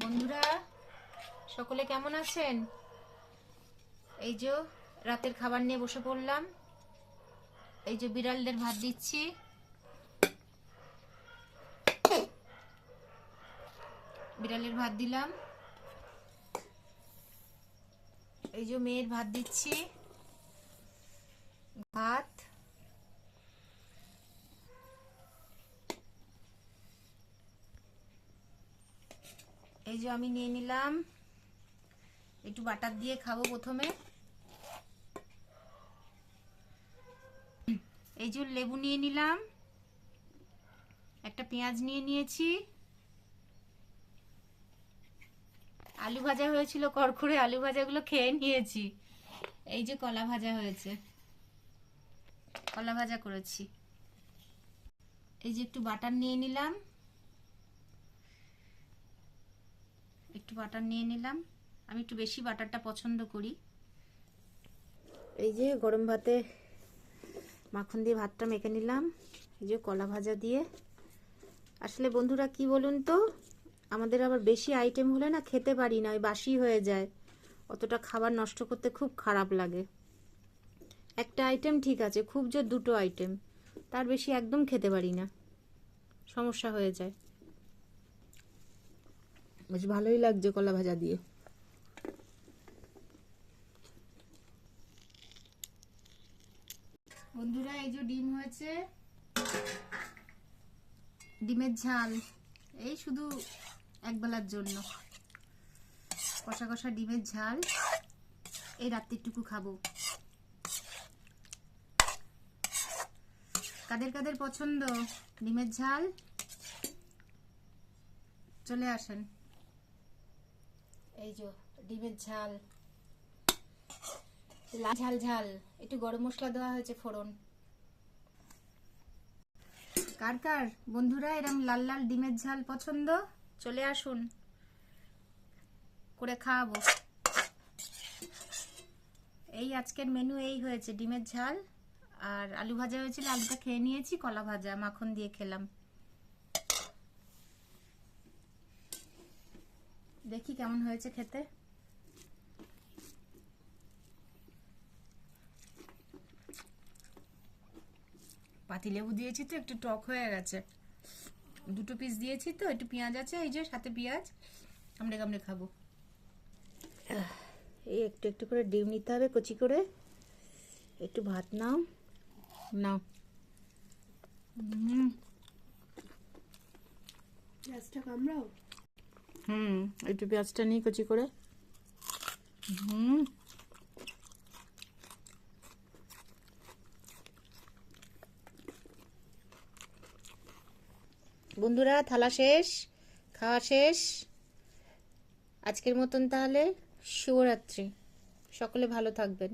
বন্ধুরা সকলে কেমন আছেন? এই যে রাতের খাবার নিয়ে বসে পড়লাম। এই যে বিড়ালদের ভাত দিচ্ছি। বিড়ালের ভাত দিলাম। এই যে মেয়ের ভাত দিচ্ছি। ভাত এই যে আমি নিয়ে নিলাম, একটু বাটার দিয়ে খাবো প্রথমে। এই যে লেবু নিয়ে নিলাম, একটা পেঁয়াজ নিয়ে নিয়েছি, আলু ভাজা হয়েছিল করকুরে, আলু ভাজাগুলো খেয়ে নিয়েছি। এই যে কলা ভাজা হয়েছে, কলা ভাজা করেছি। এই যে একটু বাটার নিয়ে নিলাম, একটু বাটার নিয়ে নিলাম। আমি একটু বেশি বাটারটা পছন্দ করি। এই যে গরম ভাতে মাখন দিয়ে ভাতটা মেখে নিলাম, এই যে কলা ভাজা দিয়ে। আসলে বন্ধুরা কি বলুন তো, আমাদের আবার বেশি আইটেম হলে না খেতে পারি না, ওই বাসি হয়ে যায়। অতটা খাবার নষ্ট করতে খুব খারাপ লাগে। একটা আইটেম ঠিক আছে, খুব জোর দুটো আইটেম, তার বেশি একদম খেতে পারি না, সমস্যা হয়ে যায়। বেশ ভালোই লাগছে কলা ভাজা দিয়ে। বন্ধুরা এই যে ডিম হয়েছে, ডিমের ঝাল, এই শুধু একবেলার জন্য কষা কষা ডিমের ঝাল, এই রাত্রিটুকু খাবো। কাদের কাদের পছন্দ ডিমের ঝাল, চলে আসেন। এই যে ডিমের ঝাল, ঝাল ঝাল, একটু গরম মশলা দেওয়া হয়েছে, ফোড়ন। কার কার বন্ধুরা এরম লাল লাল ডিমের ঝাল পছন্দ, চলে আসুন, করে খাওয়াবো। এই আজকের মেনু এই হয়েছে, ডিমের ঝাল আর আলু ভাজা হয়েছিল, আলুটা খেয়ে নিয়েছি, কলা ভাজা মাখন দিয়ে খেলাম। দেখি কেমন হয়েছে খেতে। পাতিলেবু দিয়েছি তো একটু টক হয়ে গেছে, দুটো পিস দিয়েছি তো, একটু পেঁয়াজ আছে, এই যে সাথে পেঁয়াজ, কামড়ে কামড়ে খাবো। এই একটু একটু করে ডিম নিতে হবে কচি করে। একটু ভাত নাও, নাও। পেঁয়াজটা কামড়াও। একটু পেঁয়াজটা নিই কচি করে। বন্ধুরা থালা শেষ, খাওয়া শেষ। আজকের মতন তাহলে শুভরাত্রি, সকলে ভালো থাকবেন।